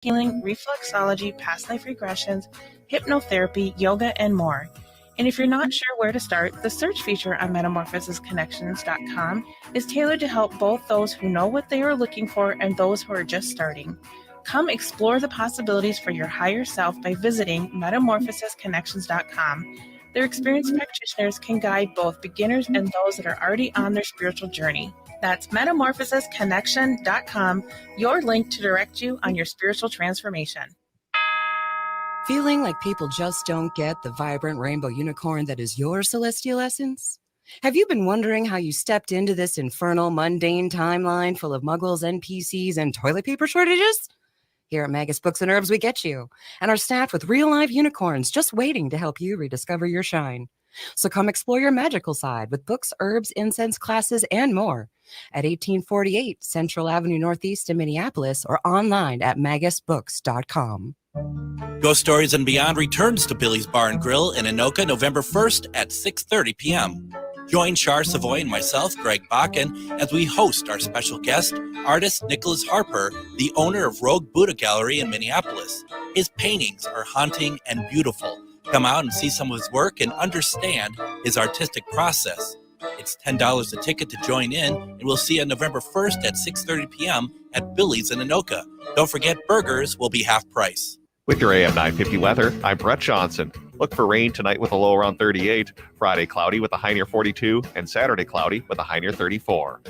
healing, reflexology, past life regressions, hypnotherapy, yoga, and more. And if you're not sure where to start, the search feature on metamorphosisconnections.com is tailored to help both those who know what they are looking for and those who are just starting. Come explore the possibilities for your higher self by visiting metamorphosisconnections.com. Their experienced practitioners can guide both beginners and those that are already on their spiritual journey. That's metamorphosisconnection.com, your link to direct you on your spiritual transformation. Feeling like people just don't get the vibrant rainbow unicorn that is your celestial essence? Have you been wondering how you stepped into this infernal, mundane timeline full of muggles, NPCs, and toilet paper shortages? Here at Magus Books and Herbs, we get you, and are staffed with real-life unicorns just waiting to help you rediscover your shine. So come explore your magical side with books, herbs, incense classes, and more at 1848 Central Avenue Northeast in Minneapolis or online at magusbooks.com. Ghost Stories and Beyond returns to Billy's Bar and Grill in Anoka November 1st at 6:30 p.m. Join Char Savoy and myself, Greg Bakken, as we host our special guest, artist Nicholas Harper, the owner of Rogue Buddha Gallery in Minneapolis. His paintings are haunting and beautiful. Come out and see some of his work and understand his artistic process. It's $10 a ticket to join in, and we'll see you on November 1st at 6:30 p.m. at Billy's in Anoka. Don't forget, burgers will be half price. With your AM 950 weather, I'm Brett Johnson. Look for rain tonight with a low around 38, Friday cloudy with a high near 42, and Saturday cloudy with a high near 34.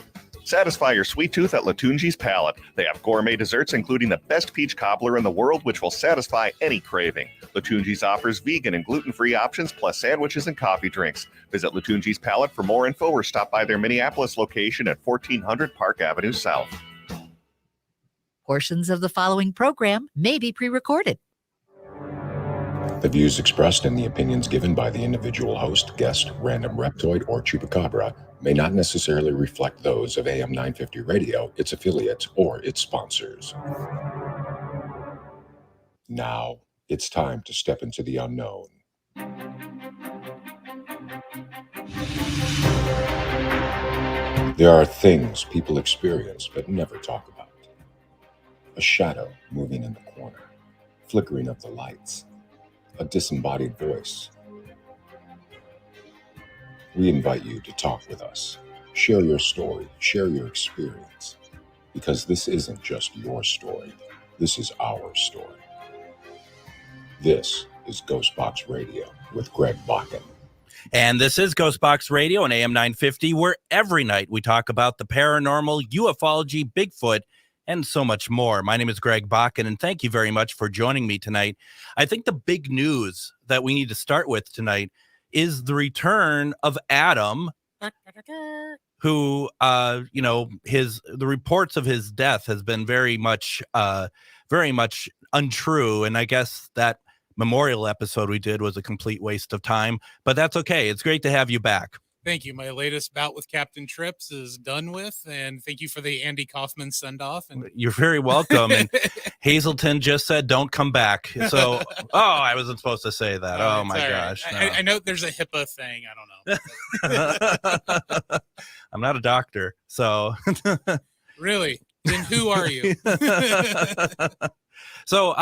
Satisfy your sweet tooth at Latunji's Palate. They have gourmet desserts including the best peach cobbler in the world, which will satisfy any craving. Latunji's offers vegan and gluten-free options plus sandwiches and coffee drinks. Visit Latunji's Palate for more info or stop by their Minneapolis location at 1400 Park Avenue South. Portions of the following program may be pre-recorded. The views expressed and the opinions given by the individual host, guest, random reptoid, or chupacabra may not necessarily reflect those of AM 950 Radio, its affiliates, or its sponsors. Now, it's time to step into the unknown. There are things people experience but never talk about. A shadow moving in the corner, flickering of the lights, a disembodied voice. We invite you to talk with us. Share your story, share your experience, because this isn't just your story. This is our story. This is GhostBox Radio with Greg Bakken. And this is GhostBox Radio on AM 950, where every night we talk about the paranormal, ufology, Bigfoot, and so much more. My name is Greg Bakken, and thank you very much for joining me tonight. I think the big news that we need to start with tonight is the return of Adam, who, the reports of his death has been very much untrue, and I guess that memorial episode we did was a complete waste of time, but that's okay. It's great to have you back. Thank you. My latest bout with Captain Trips is done with, and thank you for the Andy Kaufman send-off. And you're very welcome. And Hazelton just said, "Don't come back." So, I wasn't supposed to say that. Oh my gosh! Right. No. I know there's a HIPAA thing. I don't know. I'm not a doctor, so really. Then who are you? So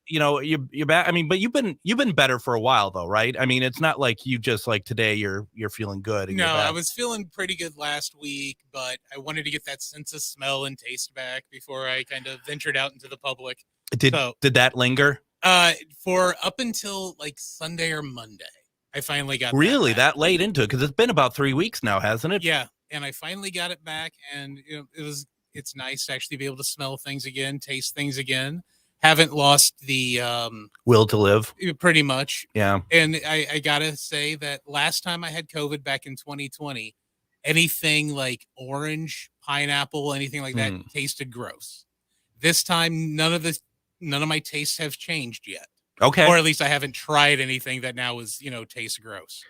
you're back. I mean, but you've been better for a while though, right? I mean, it's not like you just like today you're feeling good. And no, I was feeling pretty good last week, but I wanted to get that sense of smell and taste back before I kind of ventured out into the public. Did that linger? For up until like Sunday or Monday, I finally got really that late into it, because it's been about 3 weeks now, hasn't it? Yeah, and I finally got it back, and it's nice to actually be able to smell things again, taste things again. Haven't lost the will to live, pretty much. Yeah. And I gotta say that last time I had COVID back in 2020, anything like orange, pineapple, anything like that tasted gross. This time, none of my tastes have changed yet. Okay. Or at least I haven't tried anything that now is, tastes gross.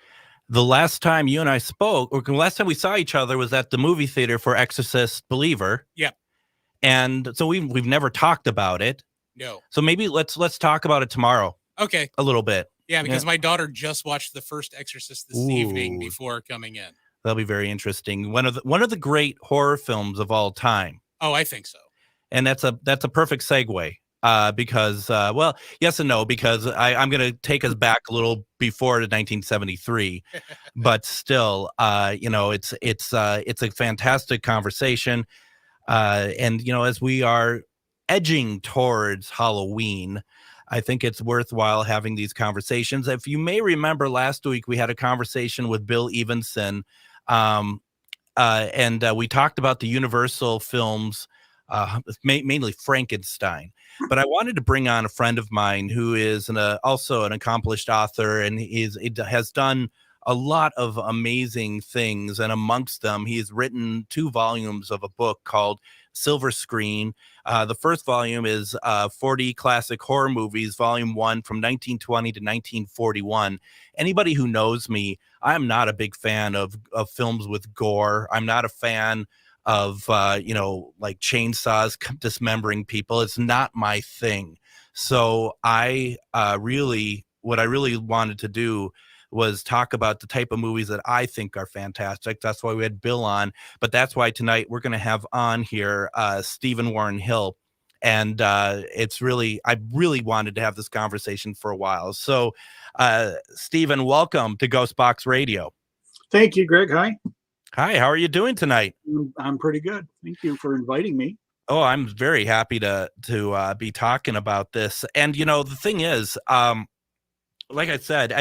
The last time you and I spoke, or the last time we saw each other, was at the movie theater for Exorcist Believer. Yep. And so we've never talked about it. No. So maybe let's talk about it tomorrow. Okay. A little bit. Yeah, because my daughter just watched the first Exorcist this evening before coming in. That'll be very interesting. One of the great horror films of all time. Oh, I think so. And that's a perfect segue because, well, yes and no, because I'm going to take us back a little before to 1973, but still, it's a fantastic conversation. And, as we are edging towards Halloween, I think it's worthwhile having these conversations. If you may remember last week, we had a conversation with Bill Evenson, um, and we talked about the Universal films, mainly Frankenstein. But I wanted to bring on a friend of mine who is also an accomplished author, and has done a lot of amazing things. And amongst them, he's written 2 volumes of a book called Silver Screen. The first volume is 40 Classic Horror Movies, Volume 1 from 1920 to 1941. Anybody who knows me, I'm not a big fan of films with gore. I'm not a fan of, like chainsaws dismembering people. It's not my thing. So what I really wanted to do was talk about the type of movies that I think are fantastic. That's why we had Bill on. But that's why tonight we're going to have on here Stephen Warren Hill. And I really wanted to have this conversation for a while. So, Stephen, welcome to GhostBox Radio. Thank you, Greg. Hi. Hi, how are you doing tonight? I'm pretty good. Thank you for inviting me. Oh, I'm very happy to be talking about this. And, the thing is, like I said,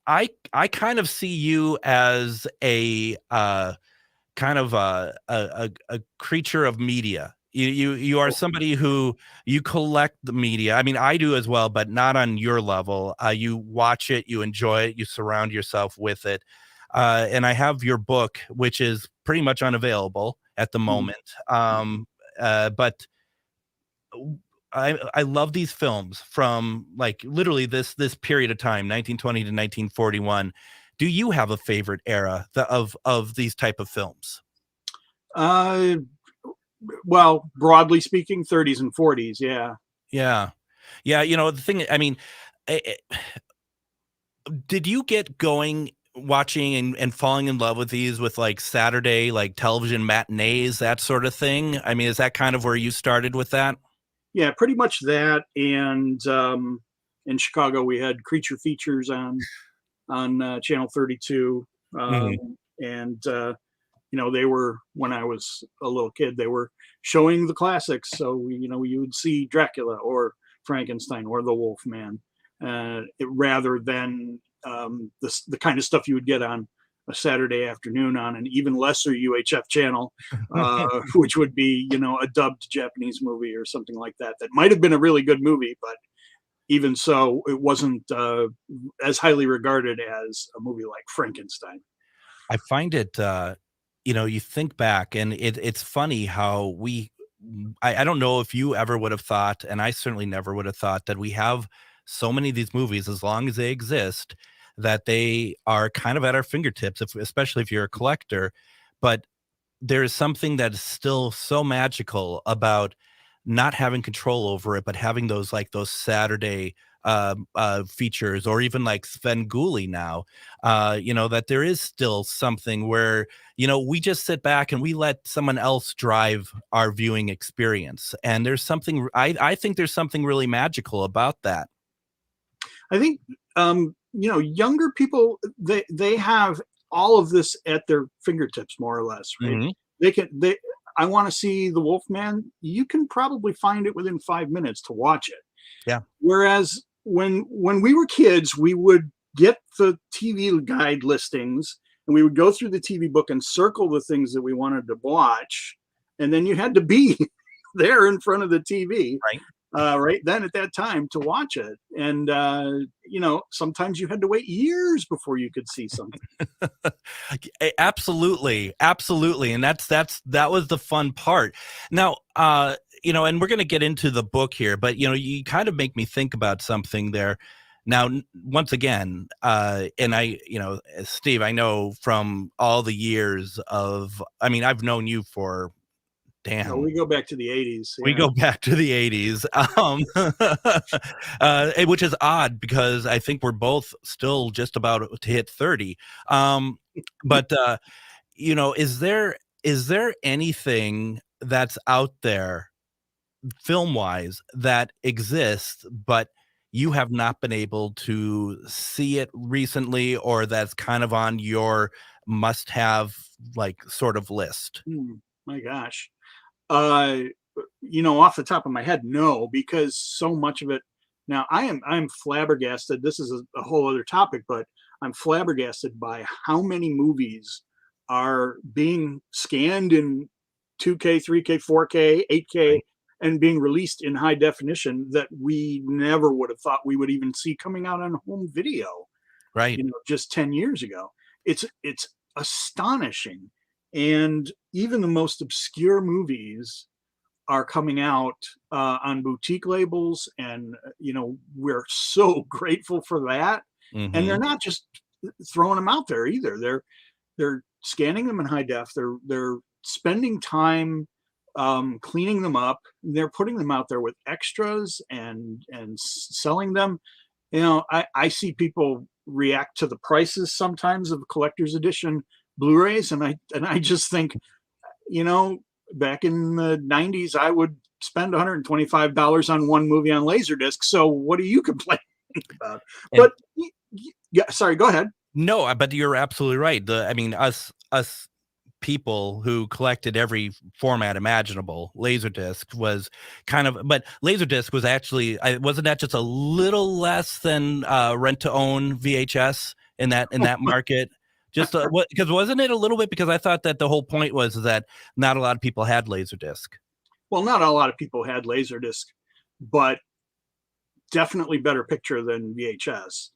I kind of see you as a kind of a creature of media. You are somebody who you collect the media. I mean, I do as well, but not on your level. You watch it, you enjoy it, you surround yourself with it. And I have your book, which is pretty much unavailable at the moment. But I love these films from like literally this period of time, 1920 to 1941. Do you have a favorite era of these type of films? Well, broadly speaking, 30s and 40s. Yeah. Yeah. The thing, I mean, did you get going watching and falling in love with these with like Saturday, like television matinees, that sort of thing? I mean, is that kind of where you started with that? Yeah, pretty much that. And in Chicago, we had creature features on Channel 32. And, they were, when I was a little kid, they were showing the classics. So, you would see Dracula or Frankenstein or the Wolfman, rather than the kind of stuff you would get on a Saturday afternoon on an even lesser UHF channel, which would be, a dubbed Japanese movie or something like that. That might have been a really good movie, but even so, it wasn't as highly regarded as a movie like Frankenstein. I find it, you think back and it's funny how I don't know if you ever would have thought, and I certainly never would have thought, that we have so many of these movies, as long as they exist, that they are kind of at our fingertips, especially if you're a collector. But there is something that is still so magical about not having control over it, but having those Saturday features, or even like Svengoolie now, that there is still something where, we just sit back and we let someone else drive our viewing experience. And there's something, I think there's something really magical about that. I think, younger people, they have all of this at their fingertips, more or less, right? Mm-hmm. I want to see the Wolfman. You can probably find it within 5 minutes to watch it. Yeah. Whereas when we were kids, we would get the TV guide listings and we would go through the TV book and circle the things that we wanted to watch. And then you had to be there in front of the TV. Right. Right then at that time to watch it. And, sometimes you had to wait years before you could see something. Absolutely. And that was the fun part. Now, and we're going to get into the book here, but, you kind of make me think about something there. Now, once again, and I, Steve, I know from all the years I've known you for, damn. No, we go back to the 80s. Yeah. We go back to the 80s, which is odd because I think we're both still just about to hit 30. But is there anything that's out there film wise that exists, but you have not been able to see it recently, or that's kind of on your must have like sort of list? My gosh. Uh, off the top of my head, no, because so much of it. Now, I'm flabbergasted. This is a whole other topic, but I'm flabbergasted by how many movies are being scanned in 2K, 3K, 4K, 8K, and being released in high definition that we never would have thought we would even see coming out on home video. Right. Just 10 years ago. It's astonishing. And even the most obscure movies are coming out on boutique labels, and we're so grateful for that. And they're not just throwing them out there either. They're scanning them in high def. They're spending time cleaning them up. They're putting them out there with extras and selling them. I see people react to the prices sometimes of collector's edition Blu-rays, and I just think, back in the 90s, I would spend $125 on one movie on Laserdisc. So what are you complaining about? But yeah, sorry, go ahead. No, but you're absolutely right. Us people who collected every format imaginable, Laserdisc was kind of, but Laserdisc was actually, wasn't that just a little less than rent to own VHS in that market? Just because wasn't it a little bit, because I thought that the whole point was that not a lot of people had Laserdisc. Well, not a lot of people had Laserdisc, but definitely better picture than VHS.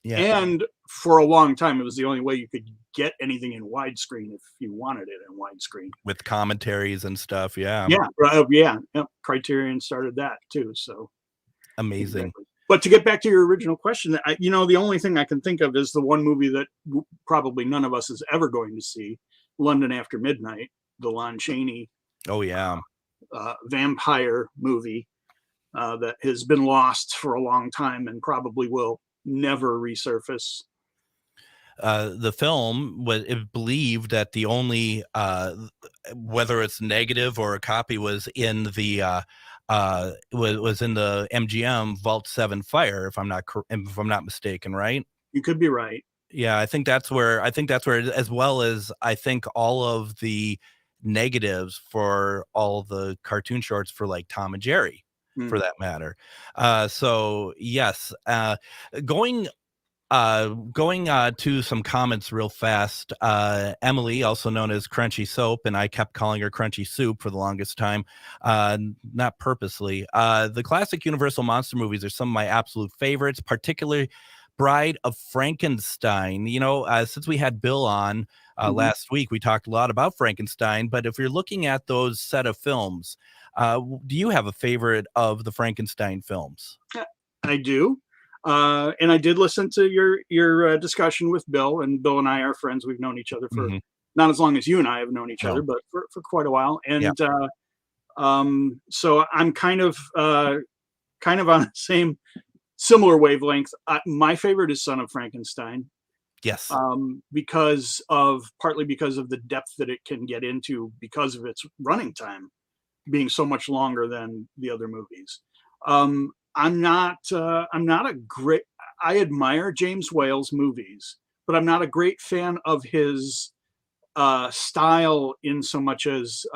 Yeah. And for a long time, it was the only way you could get anything in widescreen if you wanted it in widescreen. With commentaries and stuff, yeah. Yeah. Criterion started that too, so. Amazing. Exactly. But to get back to your original question, the only thing I can think of is the one movie that probably none of us is ever going to see, London After Midnight, the Lon Chaney. Oh, yeah. Vampire movie that has been lost for a long time and probably will never resurface. The film was believed that the only, whether it's negative or a copy, was in the was in the MGM Vault 7 fire, if I'm not mistaken, right? You could be right. Yeah, I think that's where, as well as I think all of the negatives for all the cartoon shorts for like Tom and Jerry, for that matter. So yes, going to some comments real fast. Emily, also known as Crunchy Soap, and I kept calling her Crunchy Soup for the longest time, not purposely. The classic Universal monster movies are some of my absolute favorites, particularly Bride of Frankenstein. Since we had Bill on last week, we talked a lot about Frankenstein, but if you're looking at those set of films, do you have a favorite of the Frankenstein films? I do. And I did listen to your discussion with Bill, and Bill and I are friends. We've known each other for not as long as you and I have known each other, but for quite a while. And so I'm kind of on the same similar wavelength. My favorite is Son of Frankenstein. Yes. Partly because of the depth that it can get into, because of its running time being so much longer than the other movies. I'm not a great, I admire James Whale's movies, but I'm not a great fan of his style, in so much as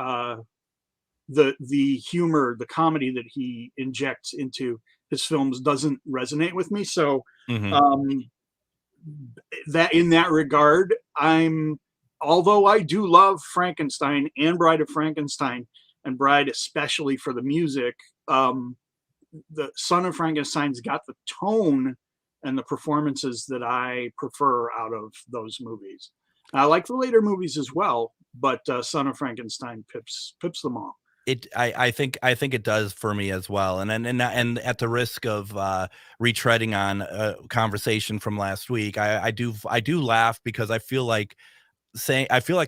the humor, the comedy that he injects into his films doesn't resonate with me. So that in that regard, although I do love Frankenstein and Bride of Frankenstein, and Bride especially for the music, the Son of Frankenstein's got the tone and the performances that I prefer out of those movies. I like the later movies as well, but Son of Frankenstein pips them all. I think it does for me as well. And at the risk of retreading on a conversation from last week, I do laugh because I feel like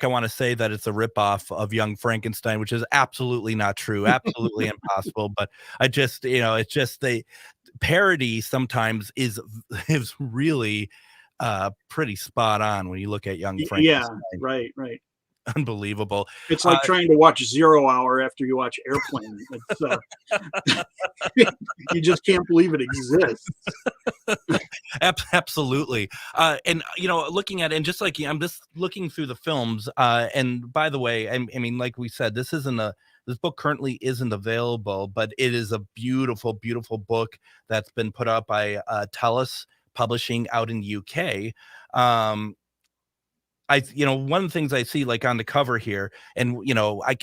I want to say that it's a ripoff of Young Frankenstein, which is absolutely not true, absolutely impossible. But it's just the parody sometimes is really pretty spot on when you look at Young Frankenstein. Yeah, right. Unbelievable. It's like trying to watch 0 Hour after you watch Airplane. It's, you just can't believe it exists. Absolutely. And, looking at it, and just like I'm just looking through the films. And by the way, I mean, like we said, this book currently isn't available, but it is a beautiful, beautiful book that's been put out by Tellus Publishing out in the UK. One of the things I see like on the cover here, and I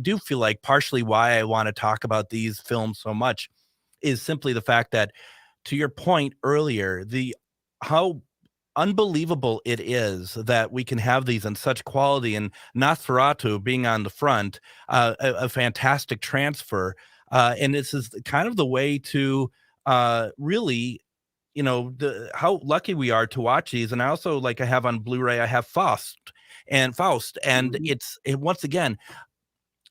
do feel like partially why I want to talk about these films so much is simply the fact that, to your point earlier, how unbelievable it is that we can have these in such quality, and Nosferatu being on the front, a fantastic transfer, and this is kind of the way to really, how lucky we are to watch these. And I also, like, I have on Blu-ray, I have Faust, and it's once again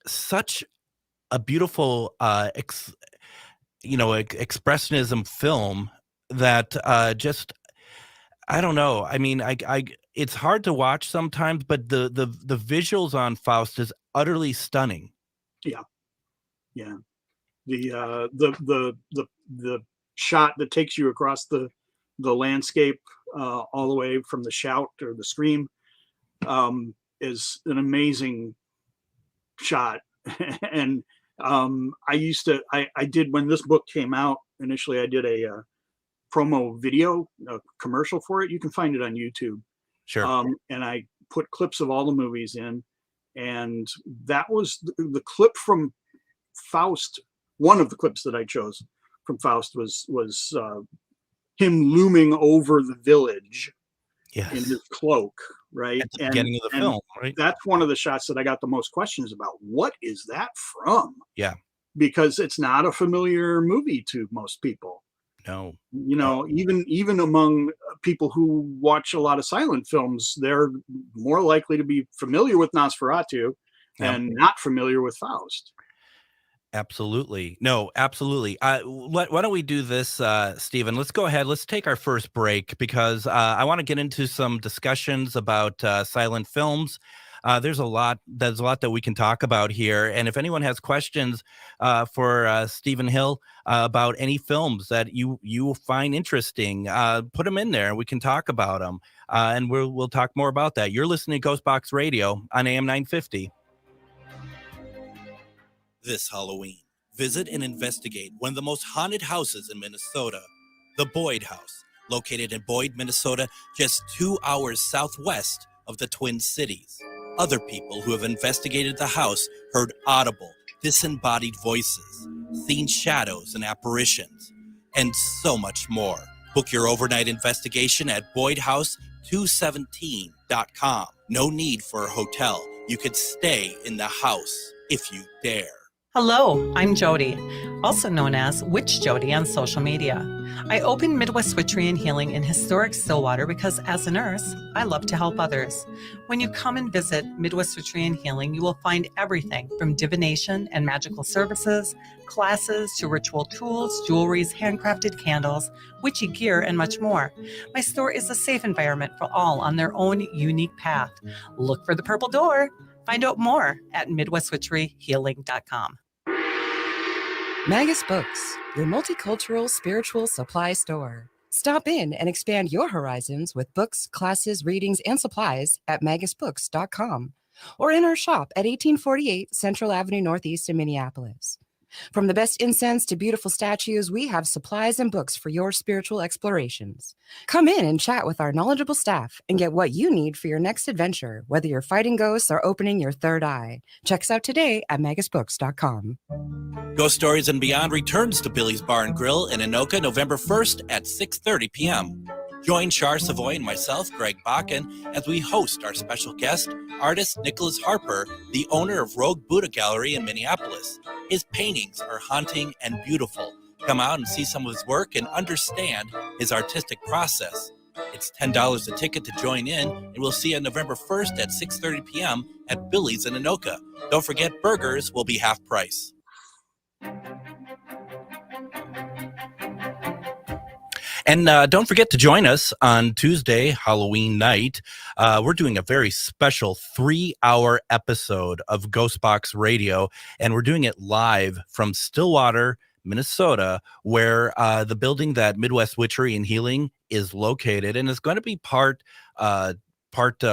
such a beautiful expressionism film that just, I don't know. I mean, it's hard to watch sometimes, but the visuals on Faust is utterly stunning. Yeah. The shot that takes you across the landscape all the way from the shout or the scream is an amazing shot. And I did, when this book came out initially, I did a promo video, a commercial for it. You can find it on YouTube. Sure. And I put clips of all the movies in, and that was the clip from Faust. One of the clips that I chose from Faust was him looming over the village in his cloak, right? At the beginning of the film, right? That's one of the shots that I got the most questions about. What is that from? Yeah. Because it's not a familiar movie to most people. No. Even among people who watch a lot of silent films, they're more likely to be familiar with Nosferatu and not familiar with Faust. Absolutely. No, absolutely. Why don't we do this, Stephen? Let's go ahead. Let's take our first break, because I want to get into some discussions about silent films. There's a lot that we can talk about here. And if anyone has questions for Stephen Hill about any films that you find interesting, put them in there and we can talk about them. And we'll talk more about that. You're listening to GhostBox Radio on AM 950. This Halloween, visit and investigate one of the most haunted houses in Minnesota, the Boyd House, located in Boyd, Minnesota, just 2 hours southwest of the Twin Cities. Other people who have investigated the house heard audible, disembodied voices, seen shadows and apparitions, and so much more. Book your overnight investigation at BoydHouse217.com. No need for a hotel. You could stay in the house if you dare. Hello, I'm Jody, also known as Witch Jody on social media. I opened Midwest Witchery and Healing in historic Stillwater because, as a nurse, I love to help others. When you come and visit Midwest Witchery and Healing, you will find everything from divination and magical services, classes, to ritual tools, jewelries, handcrafted candles, witchy gear, and much more. My store is a safe environment for all on their own unique path. Look for the purple door. Find out more at MidwestWitcheryHealing.com. Magus Books, your multicultural spiritual supply store. Stop in and expand your horizons with books, classes, readings, and supplies at magusbooks.com or in our shop at 1848 Central Avenue Northeast in Minneapolis. From the best incense to beautiful statues, we have supplies and books for your spiritual explorations. Come in and chat with our knowledgeable staff and get what you need for your next adventure, whether you're fighting ghosts or opening your third eye. Check us out today at magusbooks.com. Ghost Stories and Beyond returns to Billy's Bar and Grill in Anoka November 1st at 6:30 p.m. Join Char Savoy and myself, Greg Bakken, as we host our special guest, artist Nicholas Harper, the owner of Rogue Buddha Gallery in Minneapolis. His paintings are haunting and beautiful. Come out and see some of his work and understand his artistic process. It's $10 a ticket to join in, and we'll see you on November 1st at 6:30 p.m. at Billy's in Anoka. Don't forget, burgers will be half price. And don't forget to join us on Tuesday, Halloween night. We're doing a very special 3-hour episode of GhostBox Radio, and we're doing it live from Stillwater, Minnesota, where the building that Midwest Witchery and Healing is located, and it's going to be part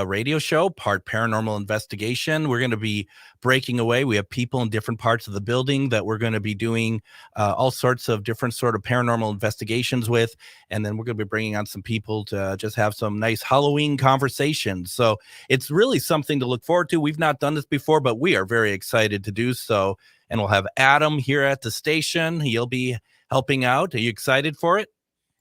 radio show, part paranormal investigation. We're going to be breaking away. We have people in different parts of the building that we're going to be doing all sorts of different sort of paranormal investigations with. And then we're going to be bringing on some people to just have some nice Halloween conversations. So it's really something to look forward to. We've not done this before, but we are very excited to do so. And we'll have Adam here at the station. He'll be helping out. Are you excited for it?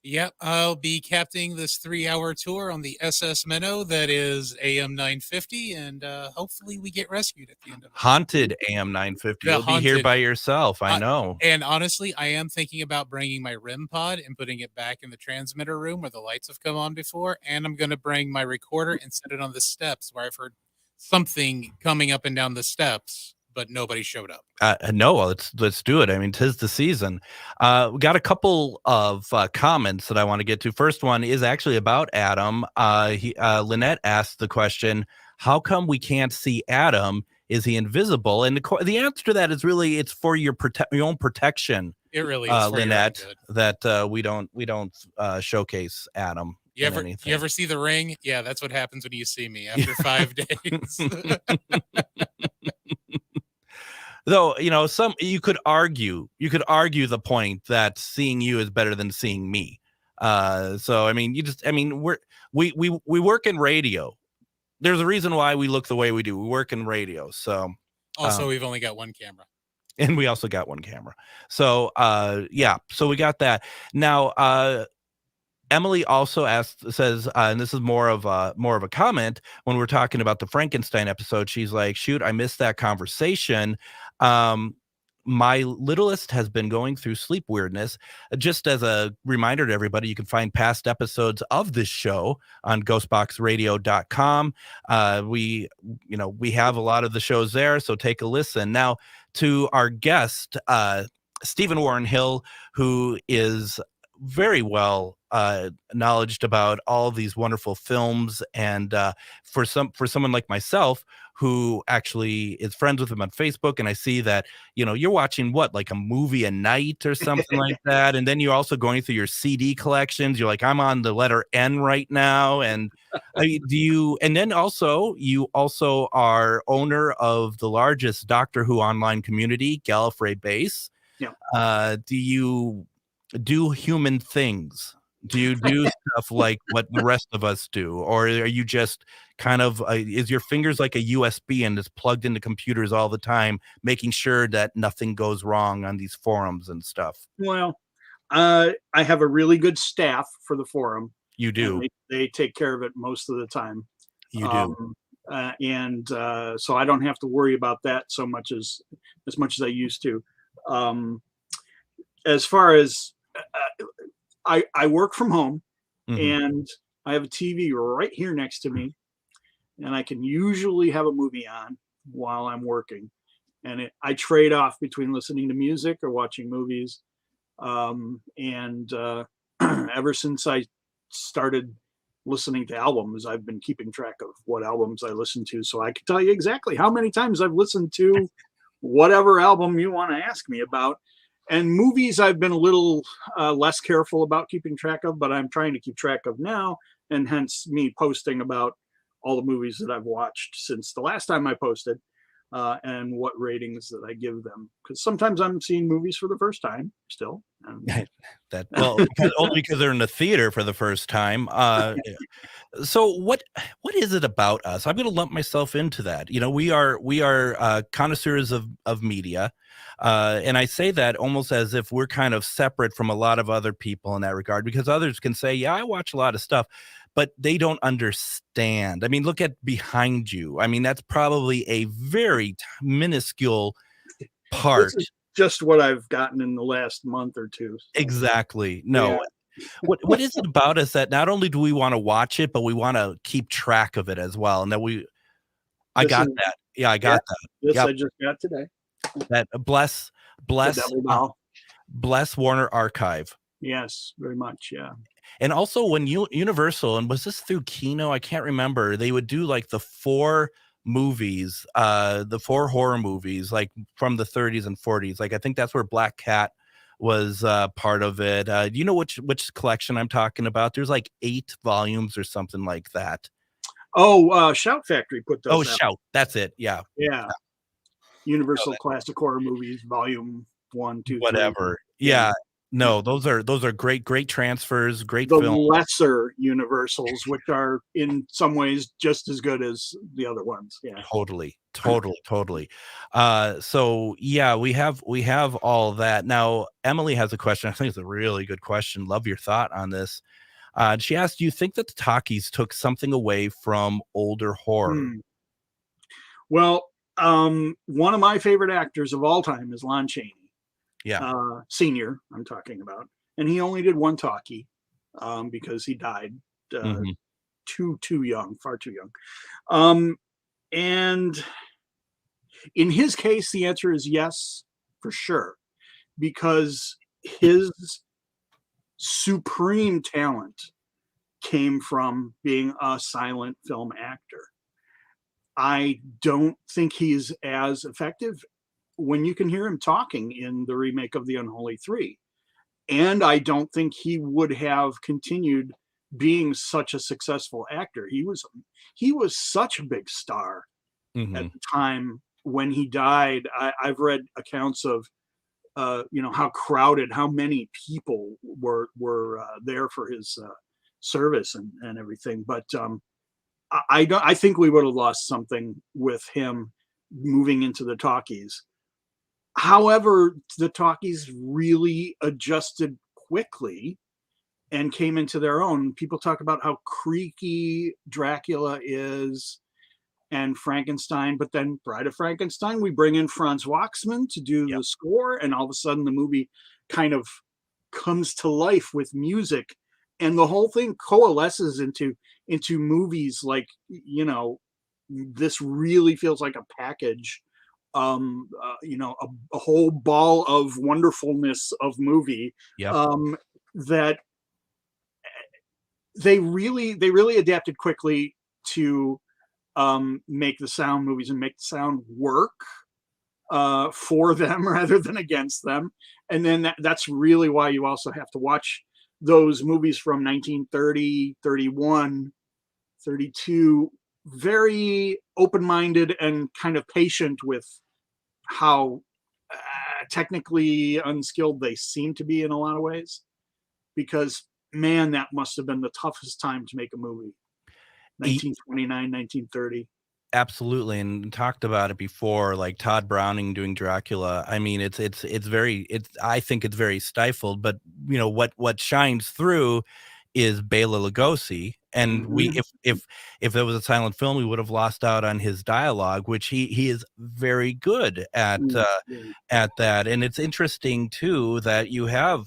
Yep, I'll be captaining this 3-hour tour on the SS Minnow that is AM 950, and hopefully we get rescued at the end of it. Haunted AM 950. You'll be here by yourself, I know. And honestly, I am thinking about bringing my RIM pod and putting it back in the transmitter room where the lights have come on before, and I'm going to bring my recorder and set it on the steps where I've heard something coming up and down the steps, but nobody showed up. No, let's do it. I mean, 'tis the season. We got a couple of comments that I want to get to. First one is actually about Adam. Lynette asked the question, how come we can't see Adam? Is he invisible? And the answer to that is really, it's for your own protection. It really is, Lynette, that we don't showcase Adam. You ever see The Ring? Yeah, that's what happens when you see me after 5 days. Though, you could argue the point that seeing you is better than seeing me. So I mean, we work in radio. There's a reason why we look the way we do. We work in radio. So also, we've only got one camera. And we also got one camera. So so we got that. Now Emily also says, and this is more of a comment, when we're talking about the Frankenstein episode, she's like, shoot, I missed that conversation. My littlest has been going through sleep weirdness. Just as a reminder to everybody, you can find past episodes of this show on ghostboxradio.com. We have a lot of the shows there, so take a listen. Now to our guest, Stephen Warren Hill, who is very well knowledged about all these wonderful films, and for someone like myself who actually is friends with him on Facebook, and I see that you're watching like a movie a night or something like that, and then you're also going through your CD collections. You're like, I'm on the letter N right now, and and then also you also are owner of the largest Doctor Who online community, Gallifrey Base. Yeah. Do you do human things? Do you do stuff like what the rest of us do, or are you just kind of is your fingers like a USB and it's plugged into computers all the time, making sure that nothing goes wrong on these forums and stuff? Well, I have a really good staff for the forum. You do. They take care of it most of the time. You do. And so I don't have to worry about that so much as I used to. As far as I work from home, and I have a TV right here next to me, and I can usually have a movie on while I'm working, and I trade off between listening to music or watching movies. And ever since I started listening to albums, I've been keeping track of what albums I listen to, so I can tell you exactly how many times I've listened to whatever album you want to ask me about. And movies, I've been a little less careful about keeping track of, but I'm trying to keep track of now, and hence me posting about all the movies that I've watched since the last time I posted, and what ratings that I give them. Because sometimes I'm seeing movies for the first time still. Only because they're in the theater for the first time. So what is it about us? I'm going to lump myself into that. We are connoisseurs of media. And I say that almost as if we're kind of separate from a lot of other people in that regard, because others can say, yeah, I watch a lot of stuff, but they don't understand. I mean, look at behind you. I mean, that's probably a very minuscule part. This is just what I've gotten in the last month or two. So. Exactly. No. Yeah. What is it about us that not only do we want to watch it, but we want to keep track of it as well? And that I got that. Yeah, I got that. This I just got today. That bless Warner Archive. Yes, very much. Yeah. And also when Universal, and was this through Kino? I can't remember. They would do like the 4 movies, the 4 horror movies, like from the 30s and 40s. Like I think that's where Black Cat was part of it. Do you know which collection I'm talking about? There's like 8 volumes or something like that. Oh, Shout Factory put Oh, those out. Shout. That's it. Yeah. Yeah. Universal Classic Horror Movies, Volume 1, 2, 3. Whatever. Yeah. No, those are great transfers, great The film. lesser Universals, which are in some ways just as good as the other ones. Yeah. Totally. So yeah, we have all that. Now, Emily has a question. I think it's a really good question. Love your thought on this. She asked, do you think that the talkies took something away from older horror? Well, one of my favorite actors of all time is Lon Chaney. Yeah. Senior, I'm talking about. And he only did one talkie because he died too young, far too young. And in his case, the answer is yes, for sure, because his supreme talent came from being a silent film actor. I don't think he's as effective when you can hear him talking in the remake of The Unholy Three. And I don't think he would have continued being such a successful actor. He was such a big star at the time when he died. I've read accounts of how crowded, how many people were there for his service and everything. But I think we would have lost something with him moving into the talkies. However, the talkies really adjusted quickly and came into their own. People talk about how creaky Dracula is and Frankenstein, but then Bride of Frankenstein, we bring in Franz Waxman to do the score, and all of a sudden the movie kind of comes to life with music, and the whole thing coalesces into movies like, this really feels like a package, a whole ball of wonderfulness of movie. That they really adapted quickly to make the sound movies and make the sound work for them rather than against them. And then that's really why you also have to watch those movies from 1930, 31, 32, very open-minded and kind of patient with how technically unskilled they seem to be in a lot of ways. Because, man, that must have been the toughest time to make a movie. 1929, 1930. Absolutely, and talked about it before, like Todd Browning doing Dracula. I mean, it's I think it's very stifled, but what shines through is Bela Lugosi, and if it was a silent film, we would have lost out on his dialogue, which he is very good at that. And it's interesting too that you have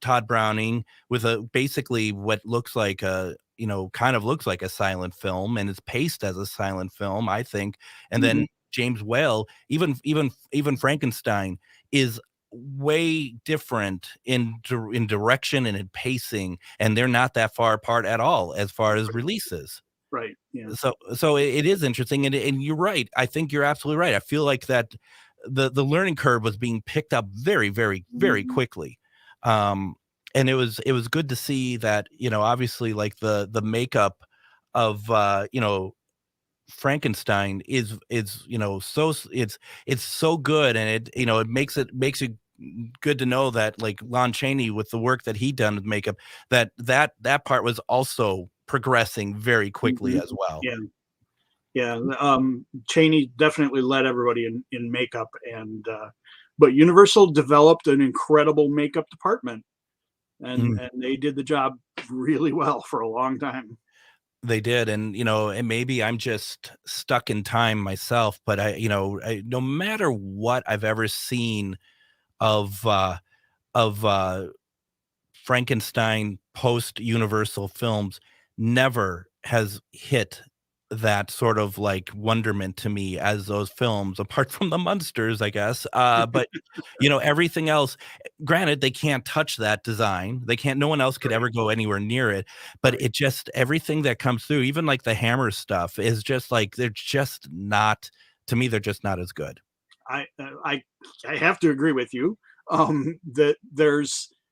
Todd Browning with basically what looks like a kind of looks like a silent film, and it's paced as a silent film, I think. And then James Whale, even Frankenstein is way different in direction and in pacing, and they're not that far apart at all as far as releases. Right. Yeah. So it is interesting, and you're right. I think you're absolutely right. I feel like that the learning curve was being picked up very, very, very quickly. And it was good to see that, obviously, like the makeup of Frankenstein is so it's so good, and it makes it good to know that, like, Lon Chaney, with the work that he done with makeup, that part was also progressing very quickly as well. Yeah. Chaney definitely led everybody in makeup, and but Universal developed an incredible makeup department, and they did the job really well for a long time. They did. And and maybe I'm just stuck in time myself, but I no matter what I've ever seen of Frankenstein post Universal films, never has hit that sort of like wonderment to me as those films, apart from the Munsters, I guess. But everything else, granted, they can't touch that design. They can't, no one else could ever go anywhere near it. But it just, everything that comes through, even like the Hammer stuff, is just like, they're just not, to me, they're just not as good. I have to agree with you. That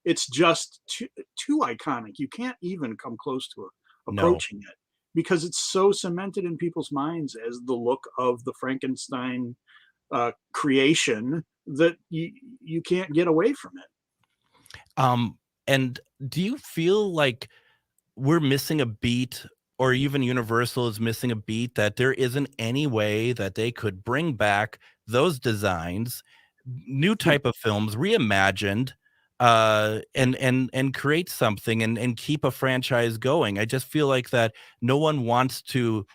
it's just too iconic. You can't even come close to approaching it, because it's so cemented in people's minds as the look of the Frankenstein creation that you can't get away from it. And do you feel like we're missing a beat, or even Universal is missing a beat, that there isn't any way that they could bring back those designs, new type of films, reimagined, and create something and keep a franchise going? I just feel like that no one wants to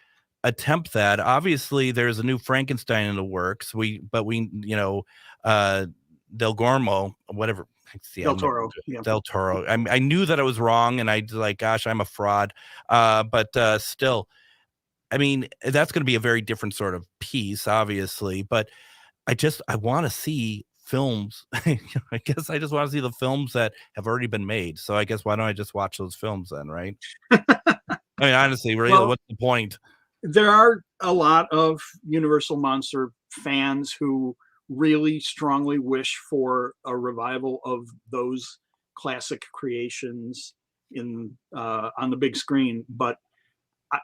attempt that. Obviously, there's a new Frankenstein in the works. Del Gormo, whatever. Del Toro. Yeah. Del Toro. I knew that I was wrong, and I like, gosh, I'm a fraud. But still, I mean, that's going to be a very different sort of piece, obviously. But I want to see films. I guess I just want to see the films that have already been made. So I guess why don't I just watch those films then, right? I mean, honestly, really, what's the point? There are a lot of Universal Monster fans who really strongly wish for a revival of those classic creations on the big screen, but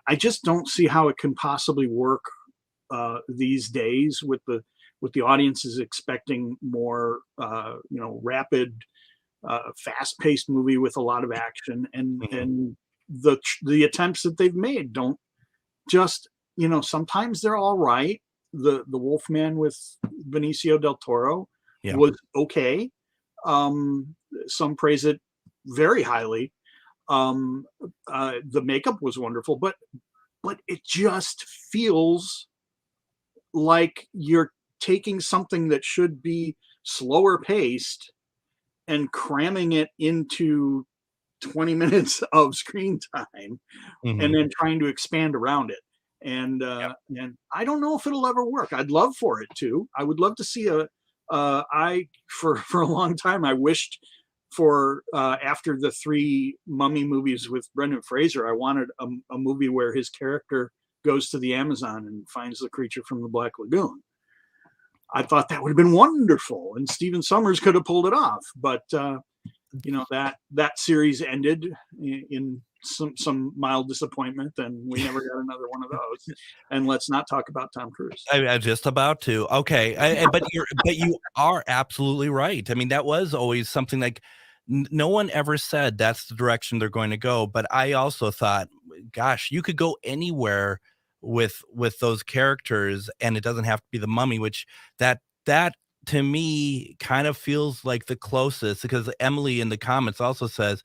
I just don't see how it can possibly work these days with the audiences expecting more rapid, fast-paced movie with a lot of action, and the attempts that they've made don't just, sometimes they're all right. The Wolfman with Benicio del Toro was okay. Some praise it very highly. The makeup was wonderful, but it just feels like you're taking something that should be slower paced and cramming it into 20 minutes of screen time, and then trying to expand around it. And I don't know if it'll ever work. I'd love for it to. I would love to see for a long time, I wished for after the 3 Mummy movies with Brendan Fraser, I wanted a movie where his character goes to the Amazon and finds the creature from the Black Lagoon. I thought that would have been wonderful, and Stephen Sommers could have pulled it off. But that series ended in some mild disappointment, and we never got another one of those. And let's not talk about Tom Cruise. I'm just about to. Okay, but you are absolutely right. I mean, that was always something like no one ever said that's the direction they're going to go. But I also thought, gosh, you could go anywhere with those characters, and it doesn't have to be the Mummy, which that to me kind of feels like the closest, because Emily in the comments also says,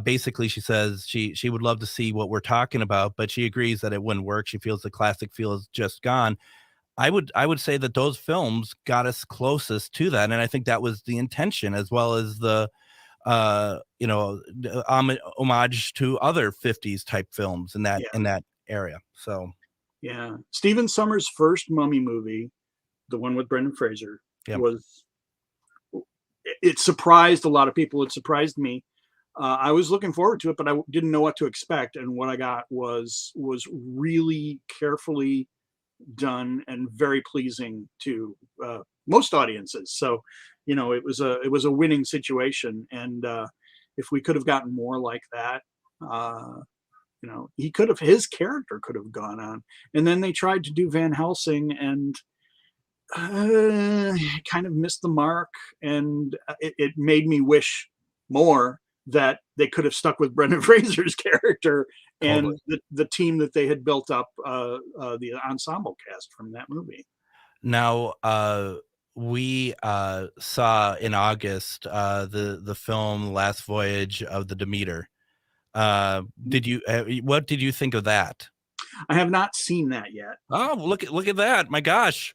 basically she says she would love to see what we're talking about, but she agrees that it wouldn't work. She feels the classic feel is just gone. I would say that those films got us closest to that, and I think that was the intention, as well as the homage to other 50s type films in that area. So yeah, Stephen Sommers' first Mummy movie, the one with Brendan Fraser, it surprised a lot of people. It surprised me. I was looking forward to it, but I didn't know what to expect. And what I got was really carefully done and very pleasing to most audiences. So, it was a winning situation. And if we could have gotten more like that, his character could have gone on. And then they tried to do Van Helsing, and kind of missed the mark. And it made me wish more that they could have stuck with Brendan Fraser's character and the team that they had built up, the ensemble cast from that movie. Now, we saw in August the film Last Voyage of the Demeter. What did you think of that? I have not seen that yet. Oh, look at that. My gosh.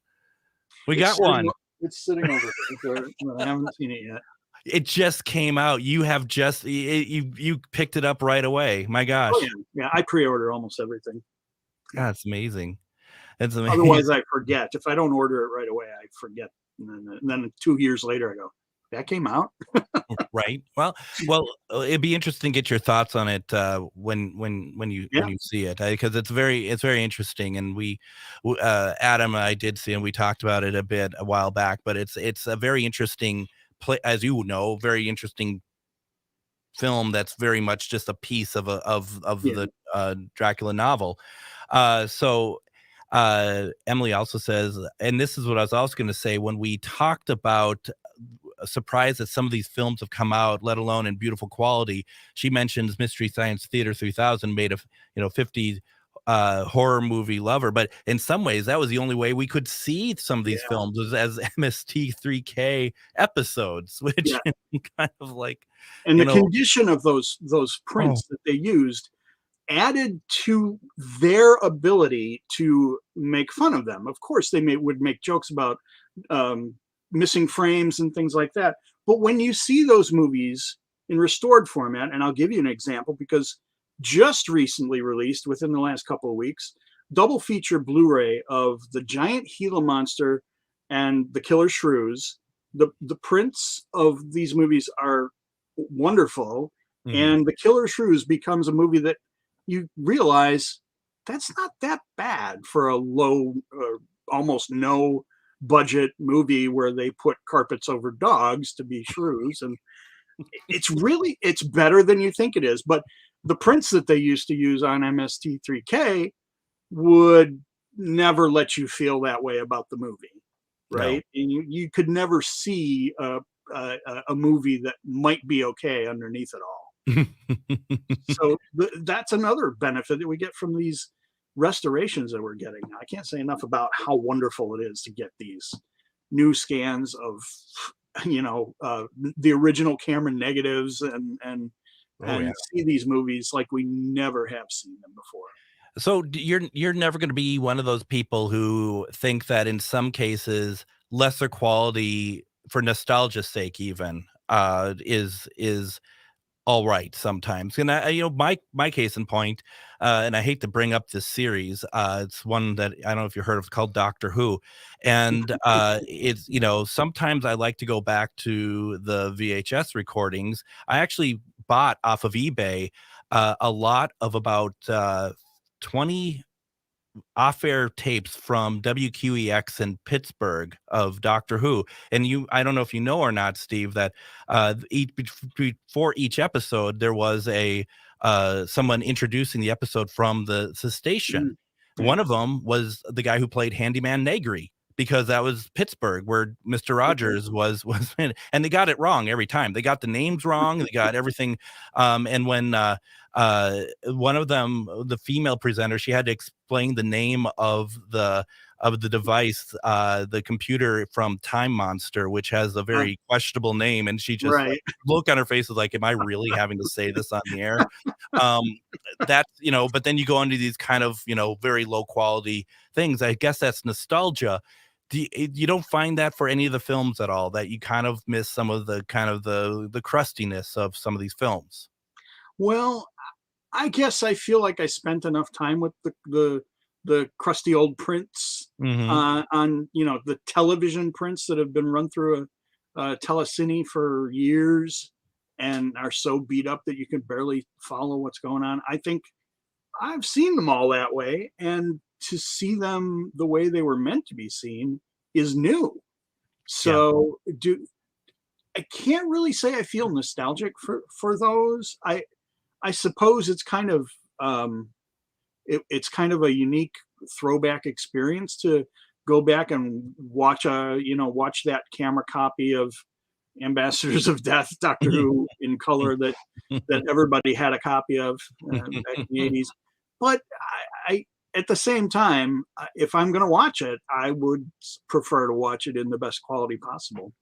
We got one. It's sitting over there. I haven't seen it yet. It just came out. You have you picked it up right away. My gosh. Oh, yeah. I pre-order almost everything. That's amazing. It's amazing. Otherwise, I forget. If I don't order it right away, I forget. And then 2 years later, I go, that came out. Right. Well, it'd be interesting to get your thoughts on it when you Yeah. see it, because it's very interesting. And Adam and I did see, and we talked about it a while back. But it's a very interesting play, as you know, very interesting film that's very much just a piece of Yeah. the Dracula novel. So Emily also says, and this is what I was also going to say when we talked about surprised that some of these films have come out, let alone in beautiful quality. She mentions Mystery Science Theater 3000 made of 50 horror movie lover, but in some ways that was the only way we could see some of these films was as MST3K episodes, which kind of like, and the condition of those prints that they used added to their ability to make fun of them. Of course, they would make jokes about missing frames and things like that. But when you see those movies in restored format, and I'll give you an example because just recently released within the last couple of weeks, double feature Blu-ray of the giant Gila monster and the killer shrews. The prints of these movies are wonderful, and the killer shrews becomes a movie that you realize that's not that bad for a low, almost no budget movie where they put carpets over dogs to be shrews. And it's better than you think it is. But the prints that they used to use on MST3K would never let you feel that way about the movie. Right. No. And you could never see a movie that might be okay underneath it all. So that's another benefit that we get from these restorations that we're getting. I can't say enough about how wonderful it is to get these new scans of the original camera negatives and see these movies like we never have seen them before. So you're never going to be one of those people who think that in some cases lesser quality for nostalgia's sake even is all right sometimes. And my case in point, and I hate to bring up this series, it's one that I don't know if you heard of, called Doctor Who, and it's sometimes I like to go back to the VHS recordings. I actually bought off of eBay a lot of about 20 off-air tapes from WQEX in Pittsburgh of Doctor Who. And I don't know if you know or not, Steve, that before each episode, there was someone introducing the episode from the station. One of them was the guy who played Handyman Negri, because that was Pittsburgh where Mr. Rogers was in, and they got it wrong every time. They got the names wrong. They got everything. And when one of them, the female presenter, she had to explain the name of the device, the computer from Time Monster, which has a very questionable name, and she just like, look on her face was like, am I really having to say this on the air? That's but then you go into these kind of very low quality things. I guess that's nostalgia. You don't find that for any of the films at all, that you kind of miss some of the kind of the crustiness of some of these films? Well, I guess I feel like I spent enough time with the crusty old prints on the television prints that have been run through a telecine for years and are so beat up that you can barely follow what's going on. I think I've seen them all that way, and to see them the way they were meant to be seen is new. So I can't really say I feel nostalgic for those. I suppose it's kind of it's kind of a unique throwback experience to go back and watch that camera copy of Ambassadors of Death, Doctor Who in color that everybody had a copy of back in the 80s. But I at the same time, if I'm going to watch it, I would prefer to watch it in the best quality possible.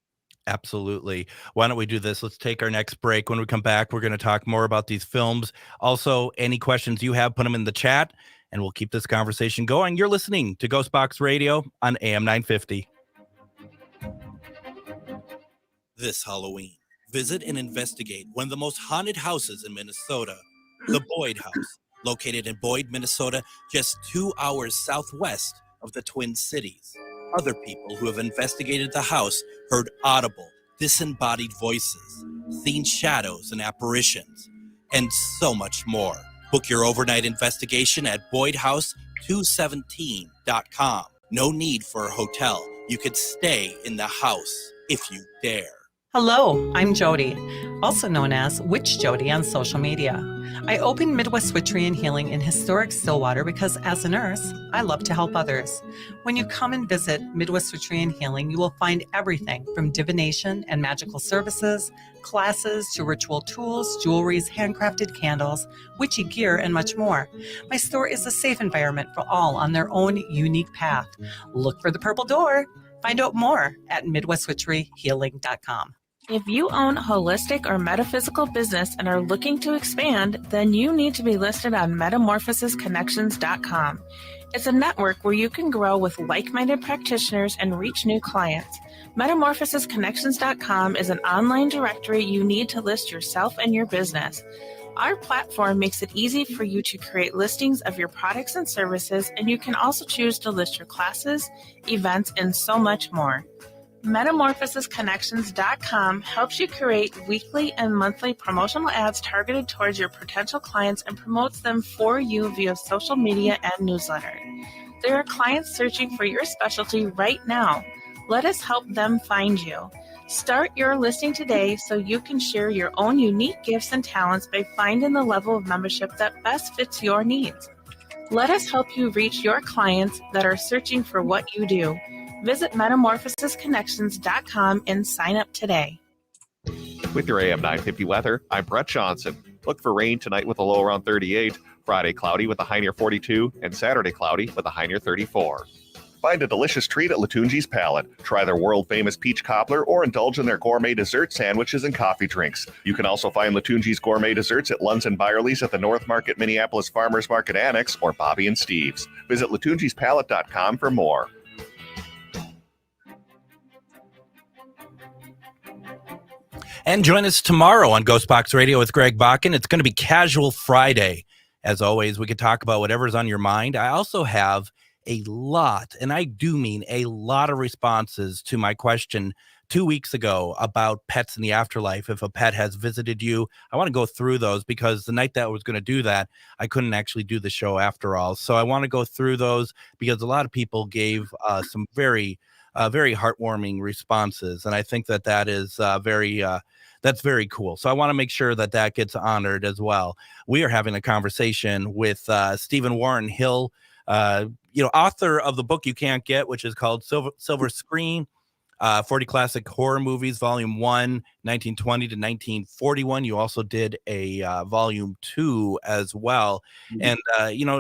Absolutely. Why don't we do this? Let's take our next break. When we come back, we're going to talk more about these films. Also, any questions you have, put them in the chat, and we'll keep this conversation going. You're listening to GhostBox Radio on AM 950. This Halloween, visit and investigate one of the most haunted houses in Minnesota, the Boyd House. located in Boyd, Minnesota, just 2 hours southwest of the Twin Cities. Other people who have investigated the house heard audible, disembodied voices, seen shadows and apparitions, and so much more. Book your overnight investigation at BoydHouse217.com. No need for a hotel. You could stay in the house if you dare. Hello, I'm Jody, also known as Witch Jody on social media. I opened Midwest Witchery and Healing in historic Stillwater because as a nurse, I love to help others. When you come and visit Midwest Witchery and Healing, you will find everything from divination and magical services, classes to ritual tools, jewelries, handcrafted candles, witchy gear, and much more. My store is a safe environment for all on their own unique path. Look for the purple door. Find out more at MidwestWitcheryHealing.com. If you own a holistic or metaphysical business and are looking to expand, then you need to be listed on MetamorphosisConnections.com. It's a network where you can grow with like-minded practitioners and reach new clients. MetamorphosisConnections.com is an online directory you need to list yourself and your business. Our platform makes it easy for you to create listings of your products and services, and you can also choose to list your classes, events, and so much more. MetamorphosisConnections.com helps you create weekly and monthly promotional ads targeted towards your potential clients and promotes them for you via social media and newsletter. There are clients searching for your specialty right now. Let us help them find you. Start your listing today so you can share your own unique gifts and talents by finding the level of membership that best fits your needs. Let us help you reach your clients that are searching for what you do. Visit MetamorphosisConnections.com and sign up today. With your AM 950 weather, I'm Brett Johnson. Look for rain tonight with a low around 38, Friday cloudy with a high near 42, and Saturday cloudy with a high near 34. Find a delicious treat at Latunji's Palette. Try their world-famous peach cobbler or indulge in their gourmet dessert sandwiches and coffee drinks. You can also find Latunji's gourmet desserts at Lunds and Byerly's at the North Market Minneapolis Farmers Market Annex or Bobby and Steve's. Visit Latunji'sPalette.com for more. And join us tomorrow on GhostBox Radio with Greg Bakken. It's going to be Casual Friday. As always, we could talk about whatever's on your mind. I also have a lot, and I do mean a lot of responses to my question 2 weeks ago about pets in the afterlife. If a pet has visited you, I want to go through those because the night that I was going to do that, I couldn't actually do the show after all. So I want to go through those because a lot of people gave some very heartwarming responses. And I think that that is that's very cool. So I want to make sure that that gets honored as well. We are having a conversation with Stephen Warren Hill, author of the book you can't get, which is called Silver Screen, 40 Classic Horror Movies, Volume 1, 1920 to 1941. You also did a Volume 2 as well. Mm-hmm. And,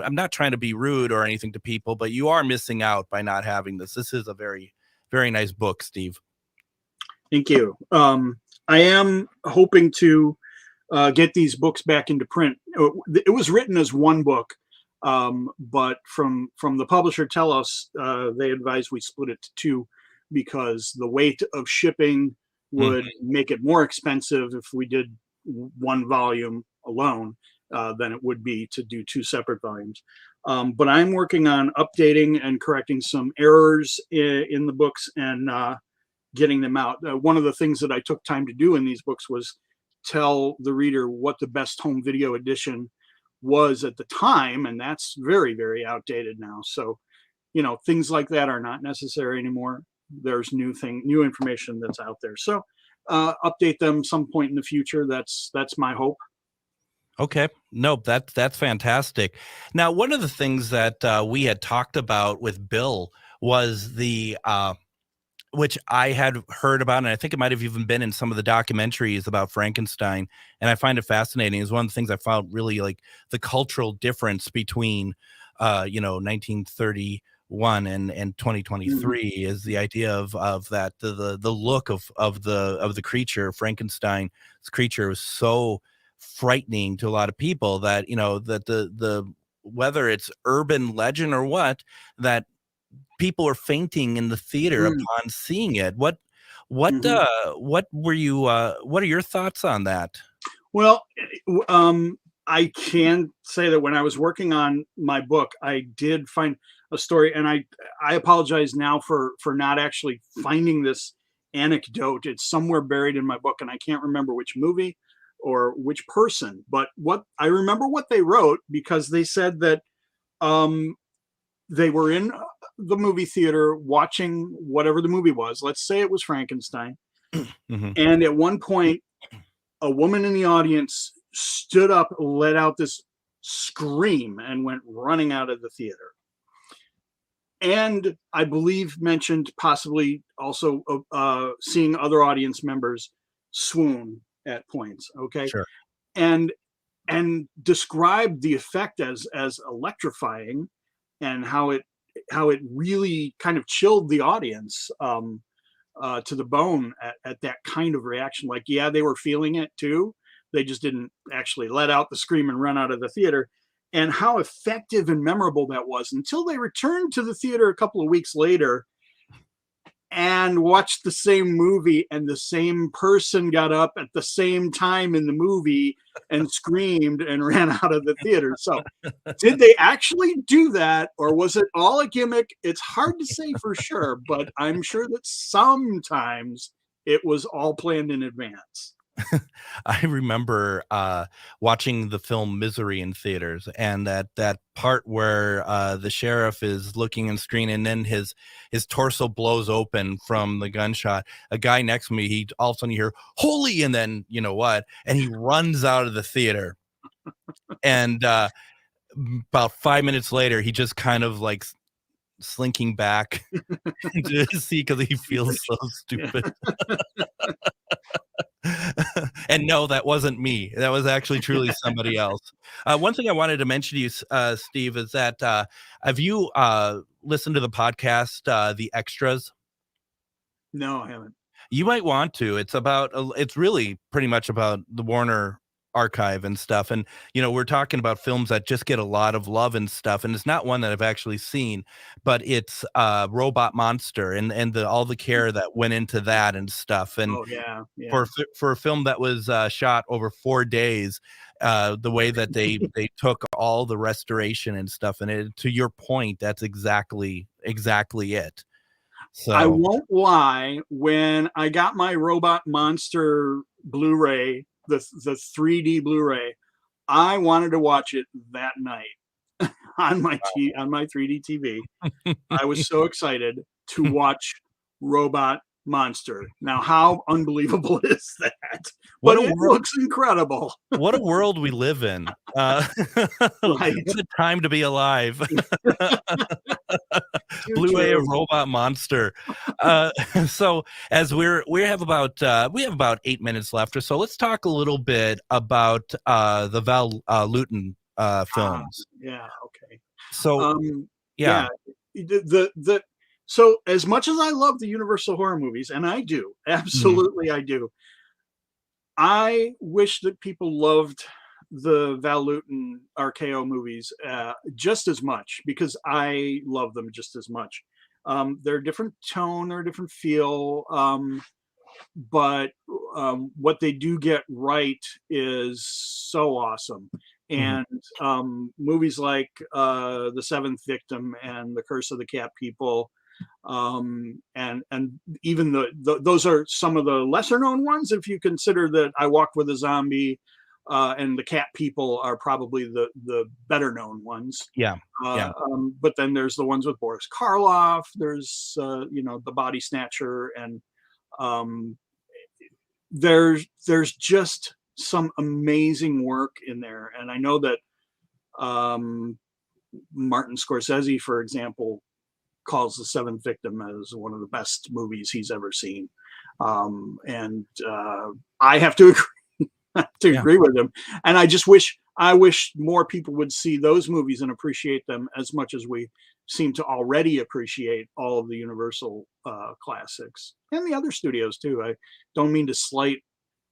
I'm not trying to be rude or anything to people, but you are missing out by not having this. This is a very, very nice book, Steve. Thank you. I am hoping to get these books back into print. It was written as one book, but from the publisher tell us they advise we split it to two because the weight of shipping would make it more expensive if we did one volume alone than it would be to do two separate volumes. But I'm working on updating and correcting some errors in the books and getting them out. One of the things that I took time to do in these books was tell the reader what the best home video edition was at the time, and that's very, very outdated now. So, things like that are not necessary anymore. There's new information that's out there. So, update them some point in the future. That's my hope. Okay. Nope. That's fantastic. Now, one of the things that we had talked about with Bill was the which I had heard about, and I think it might have even been in some of the documentaries about Frankenstein. And I find it fascinating. It's one of the things I found really like the cultural difference between, 1931 and 2023 is the idea of that the look of the creature. Frankenstein's creature was so frightening to a lot of people that that the whether it's urban legend or what, that people are fainting in the theater upon seeing it. What were you what are your thoughts on that? Well, I can say that when I was working on my book, I did find a story, and I apologize now for not actually finding this anecdote. It's somewhere buried in my book, and I can't remember which movie or which person. But what I remember what they wrote, because they said that they were in the movie theater watching whatever the movie was. Let's say it was Frankenstein, and at one point, a woman in the audience stood up, let out this scream, and went running out of the theater. And I believe mentioned possibly also seeing other audience members swoon at points. Okay, Sure. and described the effect as electrifying, and how it really kind of chilled the audience to the bone at that kind of reaction. Like, yeah, they were feeling it too. They just didn't actually let out the scream and run out of the theater. And how effective and memorable that was, until they returned to the theater a couple of weeks later and watched the same movie, and the same person got up at the same time in the movie and screamed and ran out of the theater. So did they actually do that, or was it all a gimmick? It's hard to say for sure, but I'm sure that sometimes it was all planned in advance. I remember watching the film Misery in theaters, and that part where the sheriff is looking in screen, and then his torso blows open from the gunshot. A guy next to me, he all of a sudden you hear "holy," and then you know what, and he runs out of the theater. And about 5 minutes later, he just kind of like slinking back to his seat because he feels so stupid. And no, that wasn't me. That was actually truly somebody else. One thing I wanted to mention to you, Steve, is that have you listened to the podcast, The Extras? No, I haven't. You might want to. It's really pretty much about the Warner archive and stuff. And, you know, we're talking about films that just get a lot of love and stuff. And it's not one that I've actually seen, but it's Robot Monster, and all the care that went into that and stuff. And for a film that was shot over 4 days, the way that they took all the restoration and stuff, and it, to your point, that's exactly it. So I won't lie, when I got my Robot Monster Blu-ray, the 3D Blu-ray, I wanted to watch it that night on my 3D TV. I was so excited to watch Robot Monster. Now, how unbelievable is that? But it looks incredible. What a world we live in. Right. What a time to be alive. Blu-ray of Robot Monster. So as we have about 8 minutes left or so, let's talk a little bit about the Val Lewton films. Yeah. Okay. So so as much as I love the Universal horror movies, and I do, absolutely I do, I wish that people loved the Val Lewton RKO movies just as much, because I love them just as much. They're a different tone, they're a different feel, but what they do get right is so awesome. And movies like The Seventh Victim and The Curse of the Cat People, and even those are some of the lesser known ones, if you consider that I Walked with a Zombie and The Cat People are probably the better known ones. But then there's the ones with Boris Karloff, there's The Body Snatcher, and there's just some amazing work in there. And I know that Martin Scorsese, for example, calls The Seventh Victim as one of the best movies he's ever seen. And I have to agree with him. And I wish more people would see those movies and appreciate them as much as we seem to already appreciate all of the Universal classics, and the other studios too. I don't mean to slight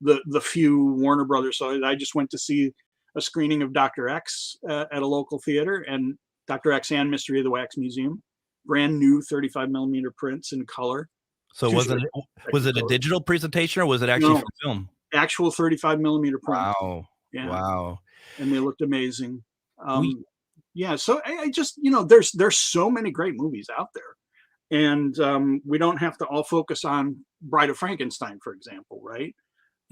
the few Warner Brothers. So I just went to see a screening of Dr. X at a local theater, and Dr. X and Mystery of the Wax Museum, brand new 35 millimeter prints in color. So was it a digital presentation, or was it actually from film? Actual 35 millimeter print. Wow. Yeah. Wow. And they looked amazing. We Yeah. So I just, there's so many great movies out there. And we don't have to all focus on Bride of Frankenstein, for example, right?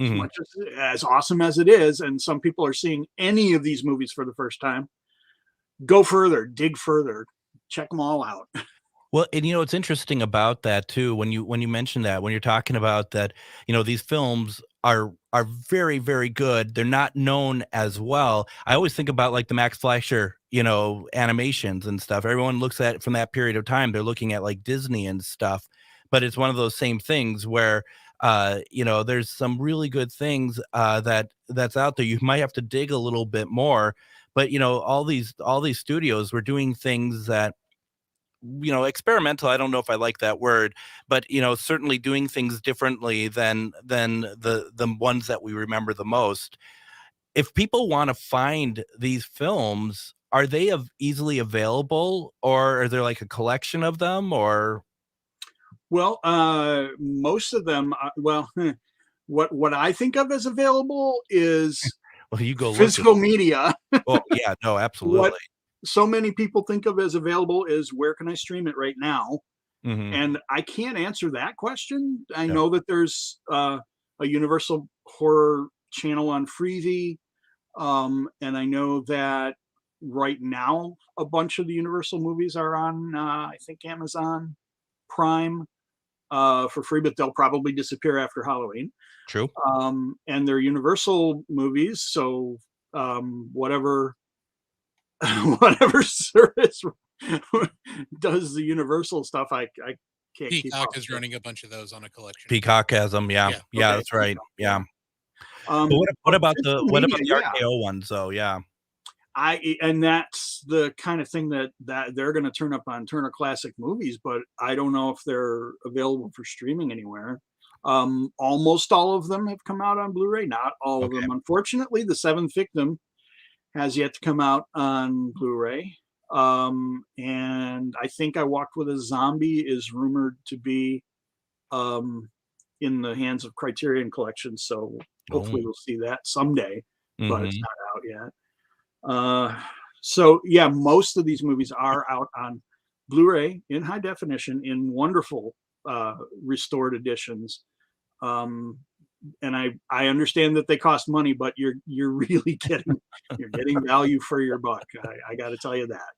As mhm. much as awesome as it is, and some people are seeing any of these movies for the first time, go further, dig further, check them all out. Well, and it's interesting about that too, when you mention that, when you're talking about that, these films are very, very good. They're not known as well. I always think about like the Max Fleischer, animations and stuff. Everyone looks at it from that period of time. They're looking at like Disney and stuff, but it's one of those same things where there's some really good things that's out there. You might have to dig a little bit more, but all these studios were doing things that experimental. I don't know if I like that word, but certainly doing things differently than the ones that we remember the most. If people want to find these films, are they easily available, or are there like a collection of them, or Well, most of them, what I think of as available is well, you go look at physical media. oh yeah, no, What absolutely. so many people think of as available is where can I stream it right now? Hmm. And I can't answer that question. I Yeah. know that there's a Universal Horror channel on Freevee, and I know that right now a bunch of the Universal movies are on, I think, Amazon Prime for free, but they'll probably disappear after Halloween. True. And they're Universal movies, so whatever whatever service does the Universal stuff, I can't keep up. Peacock is running a bunch of those on a collection. Peacock has them. Yeah. Yeah. Yeah, Okay. that's right. Yeah. Um, But what but about physical what media, about the yeah, RKO ones though? Yeah. and that's the kind of thing that they're going to turn up on Turner Classic Movies, but I don't know if they're available for streaming anywhere. Almost all of them have come out on Blu-ray, not all of Okay. them. Unfortunately, The Seventh Victim has yet to come out on Blu-ray. And I think I Walked with a Zombie is rumored to be um, in the hands of Criterion Collection, so hopefully Oh. we'll see that someday, but it's Mhm. not out yet. So yeah, most of these movies are out on Blu-ray in high definition in wonderful restored editions. Um, and I understand that they cost money, but you're really getting value for your buck. I got to tell you that.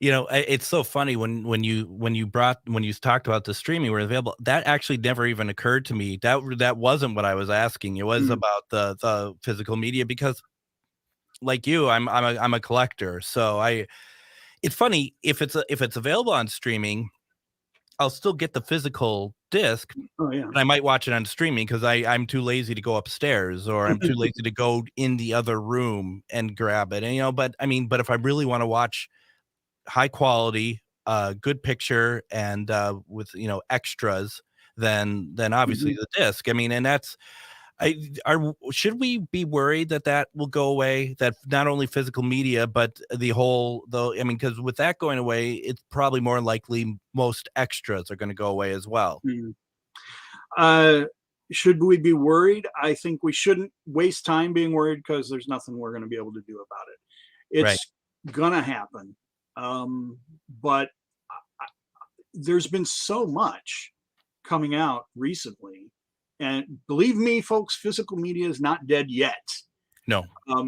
It's so funny when you talked about the streaming were available. That actually never even occurred to me. That wasn't what I was asking. It was Mm, about the physical media because, like you, I'm a collector. So it's funny if it's available on streaming, I'll still get the physical disc, oh yeah. but I might watch it on streaming because I'm too lazy to go upstairs or I'm too lazy to go in the other room and grab it. And but if I really want to watch high quality, good picture, and with extras, then obviously Mhm. the disc. I mean, and that's should we be worried that will go away? That not only physical media, but the whole though. I mean, because with that going away, it's probably more likely most extras are going to go away as well. Mhm. Uh, should we be worried? I think we shouldn't waste time being worried because there's nothing we're going to be able to do about it. Right. It's gonna happen. But there's been so much coming out recently, and believe me, folks, physical media is not dead yet. No.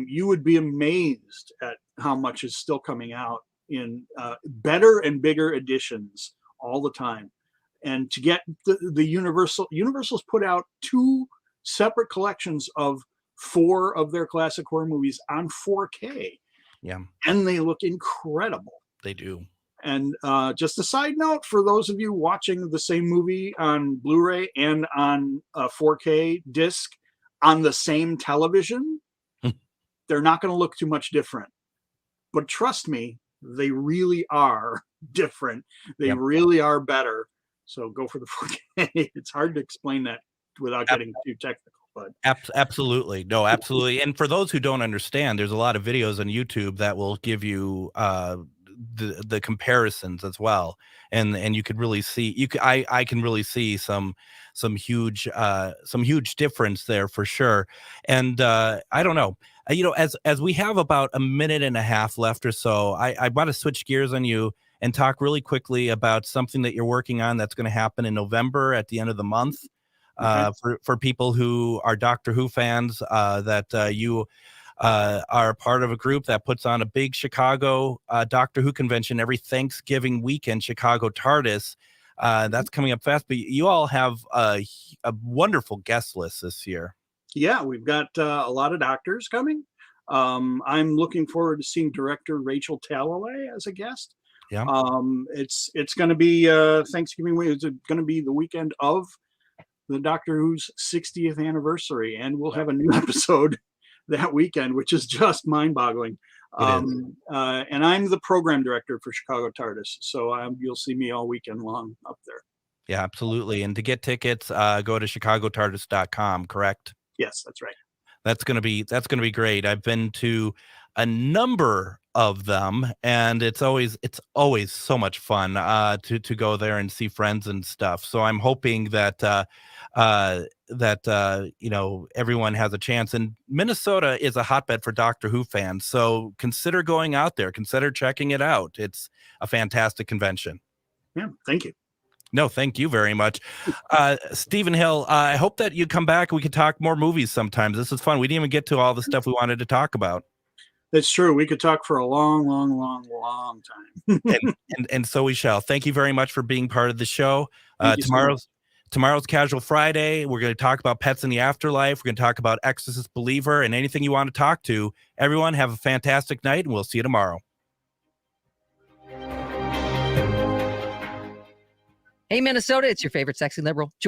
You would be amazed at how much is still coming out in better and bigger editions all the time. And to get the Universal's put out 2 separate collections of 4 of their classic horror movies on 4K, Yeah, and they look incredible. they do. And just a side note for those of you watching the same movie on Blu-ray and on a 4K disc on the same television, they're not going to look too much different. But trust me, they really are different. They Yep. really are better. So go for the 4K. It's hard to explain that without getting too technical, but Absolutely. No, absolutely. And for those who don't understand, there's a lot of videos on YouTube that will give you the comparisons as well, and you could really see I can really see some huge difference there for sure. And I don't know, as we have about a minute and a half left or so, I want to switch gears on you and talk really quickly about something that you're working on that's going to happen in November at the end of the month. Okay. For people who are Doctor Who fans, that you are part of a group that puts on a big Chicago Doctor Who convention every Thanksgiving weekend, Chicago TARDIS. That's coming up fast, but you all have a wonderful guest list this year. Yeah, we've got a lot of doctors coming. I'm looking forward to seeing director Rachel Talalay as a guest. Yeah. It's going to be Thanksgiving week. It's going to be the weekend of the Doctor Who's 60th anniversary, and we'll have a new episode that weekend, which is just mind-boggling. And I'm the program director for Chicago TARDIS, so you'll see me all weekend long up there. Yeah, absolutely. And to get tickets, go to chicagotardis.com, correct? Yes, that's right. That's gonna be great. I've been to a number of them, and it's always so much fun to go there and see friends and stuff. So I'm hoping that everyone has a chance. And Minnesota is a hotbed for Doctor Who fans, so consider going out there. Consider checking it out. It's a fantastic convention. Yeah, thank you. No, thank you very much. Stephen Hill, I hope that you come back and we can talk more movies sometimes. This is fun. We didn't even get to all the stuff we wanted to talk about. That's true. We could talk for a long, long, long, long time. and so we shall. Thank you very much for being part of the show. Tomorrow's Casual Friday. We're going to talk about pets in the afterlife. We're going to talk about Exorcist Believer and anything you want to talk to. Everyone have a fantastic night, and we'll see you tomorrow. Hey, Minnesota, it's your favorite sexy liberal. Join